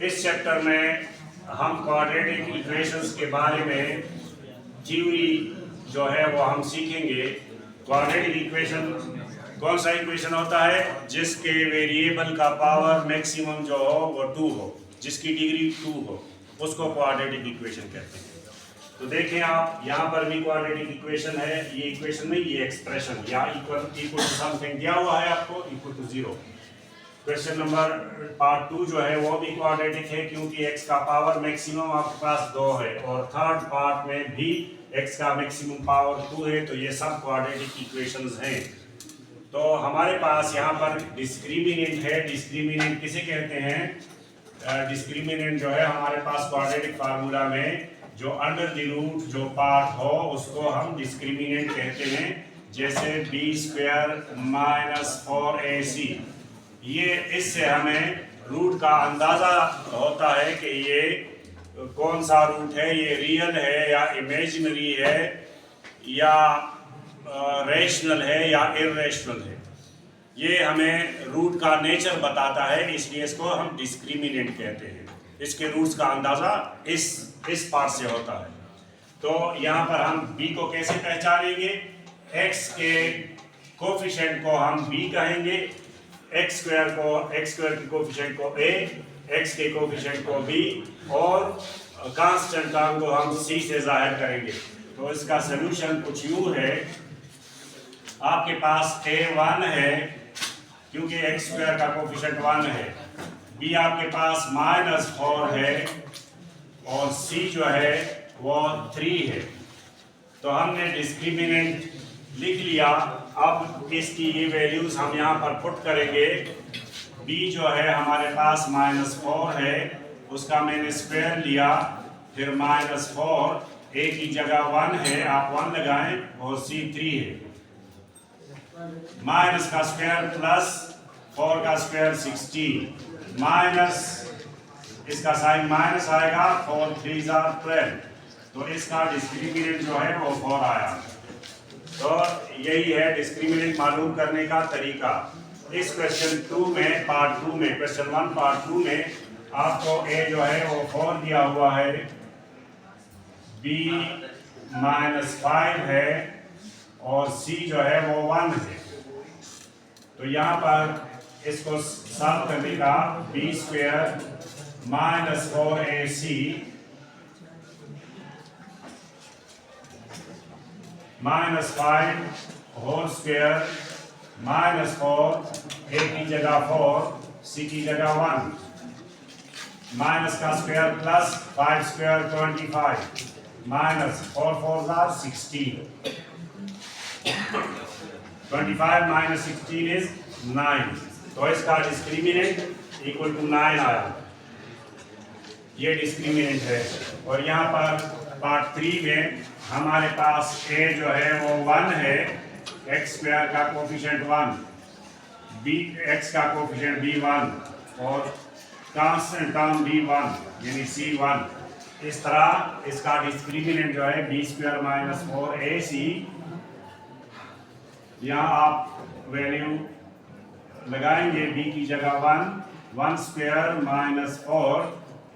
इस चैप्टर में हम क्वाड्रेटिक इक्वेशंस के बारे में थ्योरी जो है वो हम सीखेंगे। क्वाड्रेटिक इक्वेशन कौन सा इक्वेशन होता है जिसके वेरिएबल का पावर मैक्सिमम जो हो वो 2 हो, जिसकी डिग्री 2 हो, उसको क्वाड्रेटिक इक्वेशन कहते हैं। तो देखें आप यहाँ पर भी क्वाड्रेटिक इक्वेशन है, ये इक्वेशन नहीं, ये एक्सप्रेशन या इक्वल टू समथिंग दिया हुआ है आपको, equal to 0। Question number part 2 जो है वो भी क्वाड्रेटिक है क्योंकि x का पावर मैक्सिमम आपके पास 2 है और थर्ड पार्ट में भी x का मैक्सिमम पावर 2 है, तो ये सब क्वाड्रेटिक इक्वेशंस हैं। तो हमारे पास यहाँ पर डिस्क्रिमिनेंट है। डिस्क्रिमिनेंट किसे कहते हैं? डिस्क्रिमिनेंट जो है हमारे पास क्वाड्रेटिक फार्मूला में जो अंडर द रूट जो पार्ट हो उसको हम डिस्क्रिमिनेंट कहते हैं। जैसे b² - 4ac, ये इससे हमें रूट का अंदाजा होता है कि ये कौन सा रूट है, ये रियल है या इमेजिनरी है या रैशनल है या इररेशनल है। ये हमें रूट का नेचर बताता है, इसलिए इसको हम डिस्क्रिमिनेंट कहते हैं। इसके रूट्स का अंदाजा इस पार्ट से होता है। तो यहाँ पर हम b को कैसे पहचानेंगे? x के कोफिशिएंट को हम b कहेंगे, x² के कोफिशिएंट को a, x के कोफिशिएंट को b और कांस्टेंट टर्म को हम c से जाहिर करेंगे। तो इसका सलूशन कुछ यूं है, आपके पास a 1 है क्योंकि x² का कोफिशिएंट 1 है, b आपके पास -4 है और c जो है वो 3 है। तो हमने डिस्क्रिमिनेंट लिख लिया। अब इसकी ये वैल्यूज हम यहाँ पर पुट करेंगे। b जो है हमारे पास -4 है, उसका मैंने स्क्वायर लिया, फिर -4, a की जगह 1 है, आप 1 लगाएं और c 3 है। माइनस का स्क्वायर प्लस 4 का स्क्वायर 16, माइनस इसका साइन माइनस आएगा, 4 3 12, तो इसका डिस्क्रिमिनेंट जो है वो 4 आया। तो यही है डिस्क्रिमिनेंट मालूम करने का तरीका। इस क्वेश्चन 2 में पार्ट 2 में, क्वेश्चन 1 पार्ट 2 में आपको a जो है वो 4 दिया हुआ है, b -5 है और c जो है वो 1 है। तो यहाँ पर इसको सॉल्व करने का b² - 4ac -5 whole square -4, a की जगह 4, c की जगह 1, माइनस का स्क्वायर प्लस 5² 25, माइनस 4 4 16, 25 - 16 is 9। तो इसका डिस्क्रिमिनेंट इक्वल टू 9 आया, ये डिस्क्रिमिनेंट है। और यहाँ पर पार्ट 3 में हमारे पास a जो है वो 1 है, x² का कोफिशिएंट 1, b x का कोफिशिएंट b1 और कांस्टेंट टर्म b1 यानी c1। इस तरह इसका डिस्क्रिमिनेंट जो है b² - 4ac। यहाँ आप वैल्यू लगाएंगे, b की जगह 1² - 4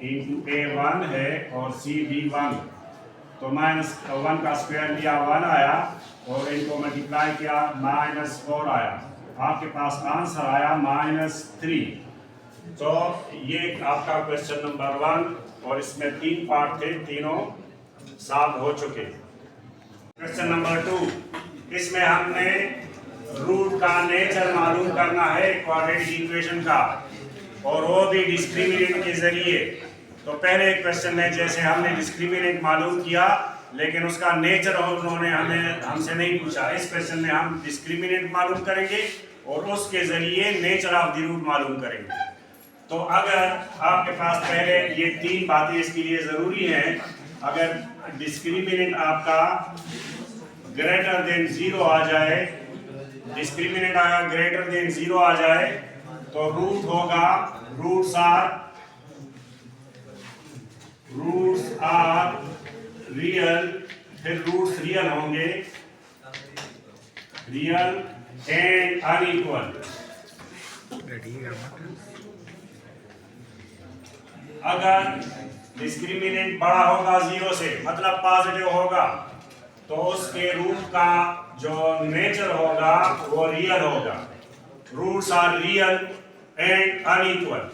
इंटू a1 है और c b1, तो -1 का स्क्वायर लिया 1 आया और इनको मल्टीप्लाई किया -4 आया, आपके पास आंसर आया -3। तो ये आपका क्वेश्चन नंबर 1 और इसमें 3 पार्ट थे, तीनों सॉल्व हो चुके। क्वेश्चन नंबर 2, इसमें हमने रूट का नेचर मालूम करना है क्वाड्रेटिक इक्वेशन का, और वो भी डिस्क्रिमिनेंट के जरिए। तो पहले क्वेश्चन में जैसे हमने डिस्क्रिमिनेंट मालूम किया, लेकिन उसका नेचर और उन्होंने हमसे नहीं पूछा। इस क्वेश्चन में हम डिस्क्रिमिनेंट मालूम करेंगे और उसके जरिए नेचर ऑफ द रूट मालूम करेंगे। तो अगर आपके पास पहले ये 3 बातें इसके लिए जरूरी हैं, अगर डिस्क्रिमिनेंट आपका ग्रेटर देन 0 आ जाए, डिस्क्रिमिनेंट अगर ग्रेटर देन 0 आ जाए तो रूट होगा, रूट्स आर रियल, फिर रूट्स रियल होंगे, रियल एंड अनइक्वल। अगर डिस्क्रिमिनेंट बड़ा होगा 0 से, मतलब पॉजिटिव होगा, तो उसके रूट का जो नेचर होगा वो रियल होगा। Roots are real and unequal.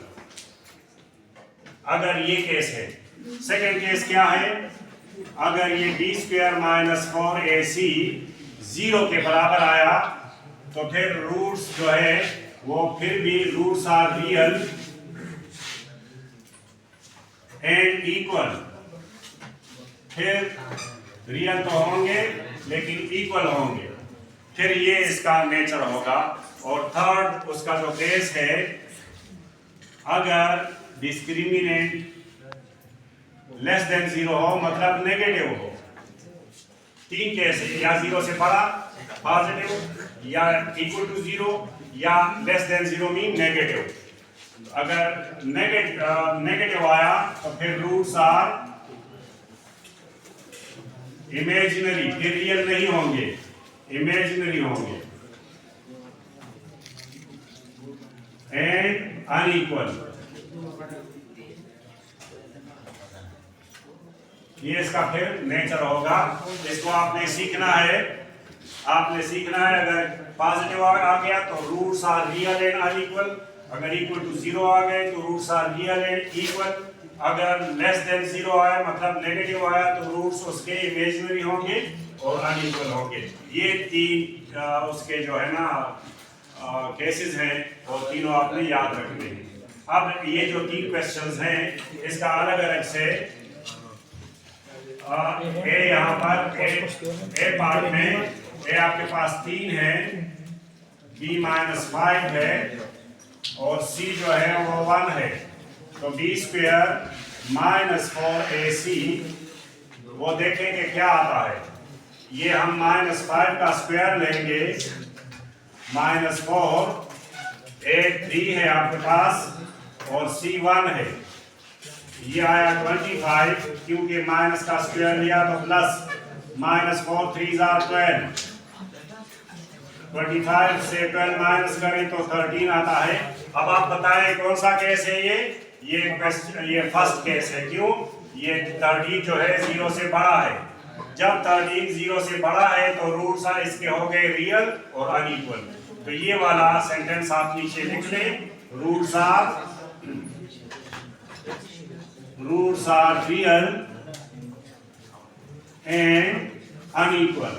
अगर ये केस है। सेकंड केस क्या है? अगर ये b स्क्वायर माइनस 4ac 0 के बराबर आया तो फिर रूट्स जो है वो फिर भी roots are real and equal. फिर रियल तो होंगे लेकिन इक्वल होंगे, फिर ये इसका नेचर होगा। और थर्ड उसका जो केस है, अगर डिस्क्रिमिनेंट लेस देन 0 हो, मतलब नेगेटिव हो। 3 केस है, या 0 से बड़ा पॉजिटिव, या इक्वल टू 0, या लेस देन 0 मीन नेगेटिव। अगर नेगेटिव आया तो फिर रूट्स आर इमेजिनरी, फिर रियल नहीं होंगे, इमेजिनरी होंगे एंड अनइक्वल। ये इसका फिर नेचर होगा। इसको आपने सीखना है, आपने सीखना है। अगर पॉजिटिव आ गया तो roots are real and unequal, अगर इक्वल टू 0 आ गए तो roots are real and equal, अगर लेस देन 0 आया मतलब नेगेटिव आया तो रूट्स उसके इमेजिनरी होंगे और अनइक्वल होंगे। ये 3 उसके जो है ना केसेस हैं, और तीनों आपने याद रखने हैं। अब ये जो 3 क्वेश्चंस हैं इसका अलग अलग से यहाँ पर ए पार्ट में ए आपके पास 3 है, b माइनस 5 है और c जो है वो 1 है। तो b स्क्वायर माइनस 4ac वो देखेंगे क्या आता है। ये हम माइनस 5 का स्क्वायर लेंगे, माइनस 4, a 3 है आपके पास और c 1 है। ये आया 25, क्योंकि माइनस का स्क्वायर लिया तो प्लस, माइनस 4 3 12। 25 से 12 माइनस करें तो 13 आता है। अब आप बताएं कौन सा केस है ये फर्स्ट केस है। क्यों? ये 13 जो है 0 से बड़ा है। जब 13 0 से बड़ा है तो रूट्स इसके हो गए रियल और अनइक्वल। तो ये वाला सेंटेंस आप नीचे लिख लें, roots are real and unequal.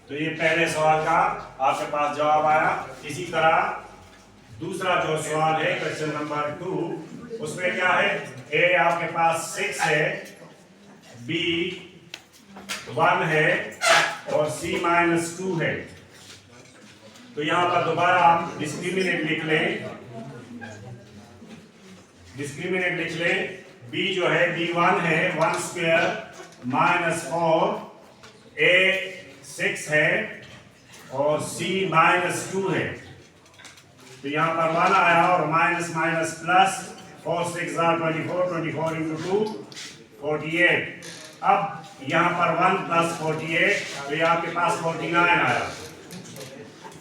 तो ये पहले सवाल का आपके पास जवाब आया। इसी तरह दूसरा जो सवाल है क्वेश्चन नंबर 2, उसमें क्या है? ए आपके पास 6 है, बी 1 है और सी माइनस 2 है। तो यहां पर दोबारा आप डिस्क्रिमिनेंट लिख लें, डिस्क्रिमिनेंट लिख लें। b जो है b1 है, 1 स्क्वायर माइनस 4, a 6 है और c माइनस 2 है। तो यहाँ पर 1 आया और माइनस माइनस प्लस, 4 6 24, 24 इंटू 2 48। अब यहाँ पर 1 प्लस 48, तो ये आपके पास 49 आया।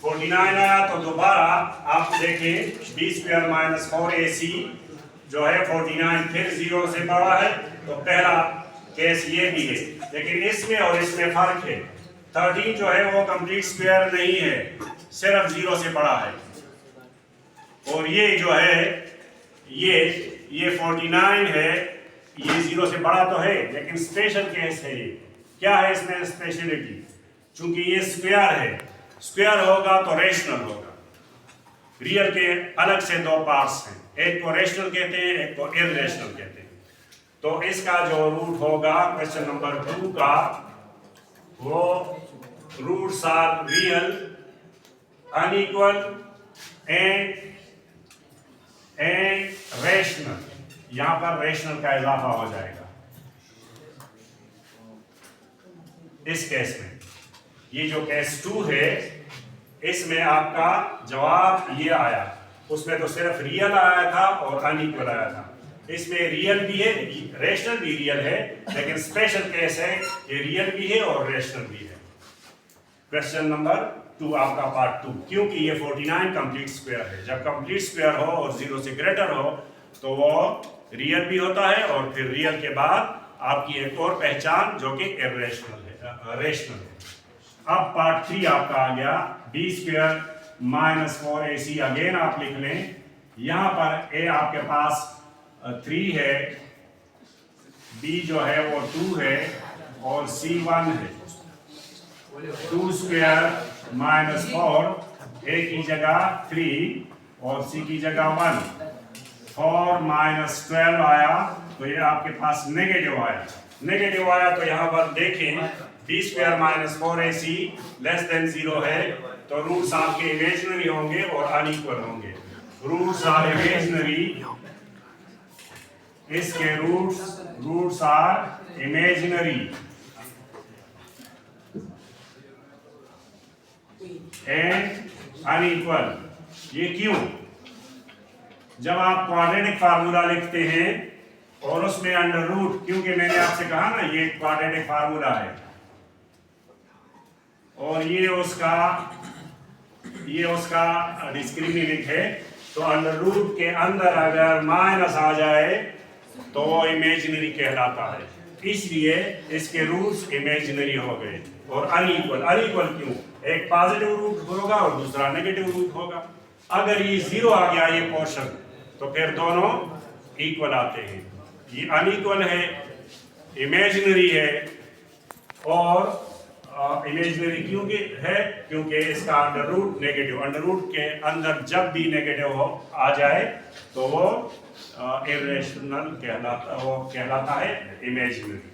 49 आया तो दोबारा आप देखें, b स्क्वायर माइनस 4ac जो है 49 फिर 0 से बड़ा है। तो पहला केस ये भी है, लेकिन इसमें और इसमें फर्क है। 13 जो है वो कंप्लीट स्क्वायर नहीं है, सिर्फ 0 से बड़ा है। और ये जो है ये 49 है, ये 0 से बड़ा तो है लेकिन स्पेशल केस है। ये क्या है इसमें स्पेशलिटी? चूंकि ये स्क्वायर है, स्क्वायर होगा तो रेशनल होगा। रियल के अलग से 2 पार्ट्स हैं, एक को रेशनल कहते हैं, एक को इररेशनल कहते हैं। तो इसका जो रूट होगा क्वेश्चन नंबर 2 का, वो roots are real unequal and rational. यहां पर रेशनल का इजाफा हो जाएगा इस केस में। ये जो केस 2 है इसमें आपका जवाब ये आया, उसमें तो सिर्फ रियल आया था और अनइक्वल आया था। इसमें रियल भी है, रेशनल भी रियल है, लेकिन स्पेशल केस है ये रियल भी है और रेशनल भी है। क्वेश्चन नंबर टू आपका पार्ट 2, क्योंकि ये 49 कंप्लीट स्क्वायर है। जब कंप्लीट स्क्वायर हो और 0 से ग्रेटर हो तो वो रियल भी होता है, और फिर रियल के बाद आपकी एक और पहचान जो कि इरेशनल है, रेशनल है। अब पार्ट 3 आपका आ गया, B square minus 4ac। Again आप लिख लें, यहां पर ए आपके पास 3 है, बी जो है वो 2 है, और सी 1 है। 2 स्क्वायर माइनस 4, ए की जगह 3 और सी की जगह 1। 4 माइनस 12 आया तो ये आपके पास नेगेटिव आया। नेगेटिव आया तो यहाँ पर देखें, B square minus 4ac less than 0 है, तो रूट्स आपके इमेजिनरी होंगे और अनइक्वल होंगे। रूट्स आर इमेजिनरी, इसके roots are imaginary and unequal. ये क्यों? जब आप क्वाड्रेटिक फार्मूला लिखते हैं और उसमें अंडर रूट, क्योंकि मैंने आपसे कहा ना ये क्वाड्रेटिक फार्मूला है, और ये उसका डिस्क्रिमिनेंट है, तो अंडर रूट के अंदर अगर माइनस आ जाए तो वो इमेजिनरी कहलाता है। इसलिए इसके रूट्स इमेजिनरी हो गए। और अनइक्वल, अनइक्वल क्यों? एक पॉजिटिव रूट होगा और दूसरा नेगेटिव रूट होगा। अगर ये 0 आ गया ये पोर्शन, तो फिर दोनों इक्वल आते हैं। ये अनइक्वल है, इमेजिनरी है, और इमेजिनरी क्योंकि है क्योंकि इसका under root negative. Under root के अंदर जब भी नेगेटिव हो आ जाए तो वो इरेशनल कहलाता है, इमेजिनरी।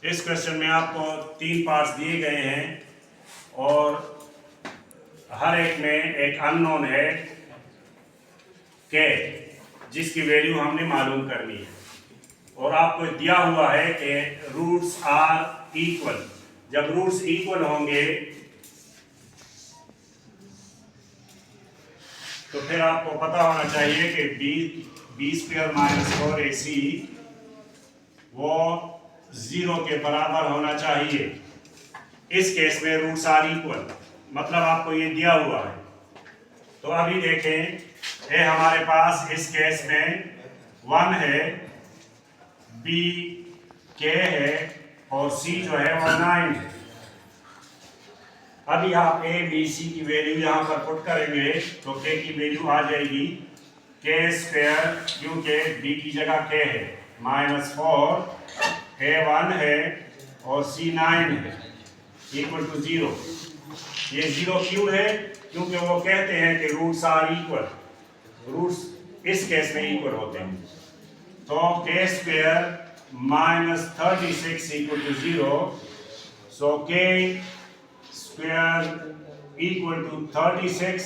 इस क्वेश्चन में आपको 3 पार्ट्स दिए गए हैं, और हर एक में एक अननोन है के, जिसकी वैल्यू हमने मालूम करनी है। और आपको दिया हुआ है कि रूट्स आर इक्वल। जब रूट्स इक्वल होंगे तो फिर आपको पता होना चाहिए कि बी स्क्वायर माइनस 4ac वो 0 के बराबर होना चाहिए। इस केस में रूट्स आर इक्वल, मतलब आपको ये दिया हुआ है। तो अभी देखें, ये हमारे पास इस केस में 1 है, बी के है, और सी जो है वो 9 है। अभी आप ए बी सी की वैल्यू यहाँ पर पुट करेंगे तो के की वैल्यू आ जाएगी के स्क्वायर, क्योंकि बी की जगह के है, माइनस 4, ए 1 है और सी 9 है, इक्वल टू 0। ये 0 क्यों है? क्योंकि वो कहते हैं कि रूट्स आर इक्वल। रूट्स इस केस में इक्वल होते हैं। तो के स्क्वायर माइनस 36 इक्वल टू 0, सो के square equal to 36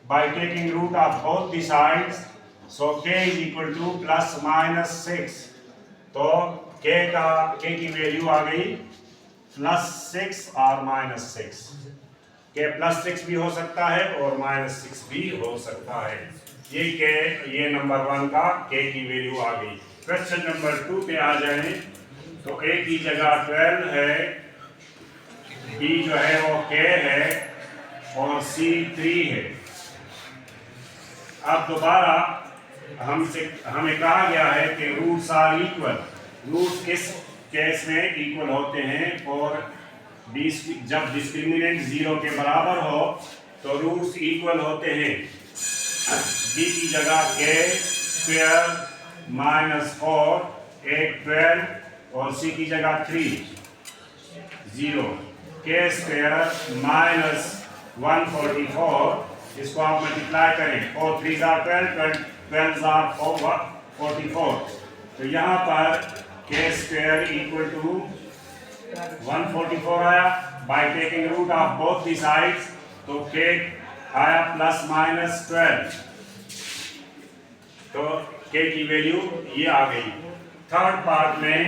by taking root of both the sides, so k is equal to plus minus 6। तो k की वैल्यू आ गई प्लस 6 और माइनस 6। k प्लस 6 भी हो सकता है और माइनस 6 भी हो सकता है। ये नंबर 1 का k की वैल्यू आ गई। क्वेश्चन नंबर 2 पे आ जाए तो a की जगह 12 है, B जो है वो K है, और C 3 है। अब दोबारा हमें कहा गया है कि रूट्स आर इक्वल। रूट्स किस केस में इक्वल होते हैं? और जब डिस्क्रिमिनेंट 0 के बराबर हो तो रूट्स इक्वल होते हैं। B की जगह K स्क्वायर माइनस 4, 8 12, और C की जगह 3 0। के स्क्वायर माइनस 144, इसको आप मल्टीप्लाई करें, 4 3 12, 12 44। तो यहाँ पर के स्क्वायर इक्वल टू 144 आया। By taking root of both the sides तो के आया प्लस माइनस 12, तो के की वैल्यू ये आ गई। थर्ड पार्ट में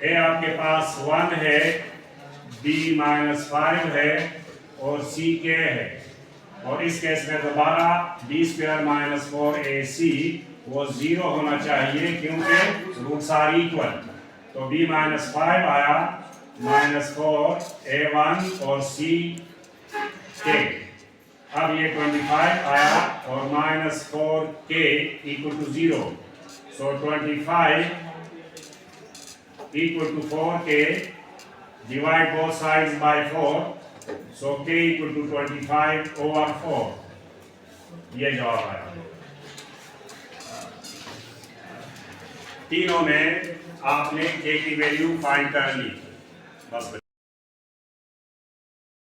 ए आपके पास 1 है, b माइनस 5 है, और c k है। और इस केस में दोबारा b स्क्वायर माइनस 4ac वो 0 होना चाहिए, क्योंकि रूट्स आर इक्वल। तो b माइनस 5 आया -4 A1 और C K। अब ये 25 आया और -4K = 0। So 25 = 4K, divide both sides by 4, so K = 25/4। ये जवाब आया। तीनों में आपने K की वैल्यू फाइंड कर ली, बस।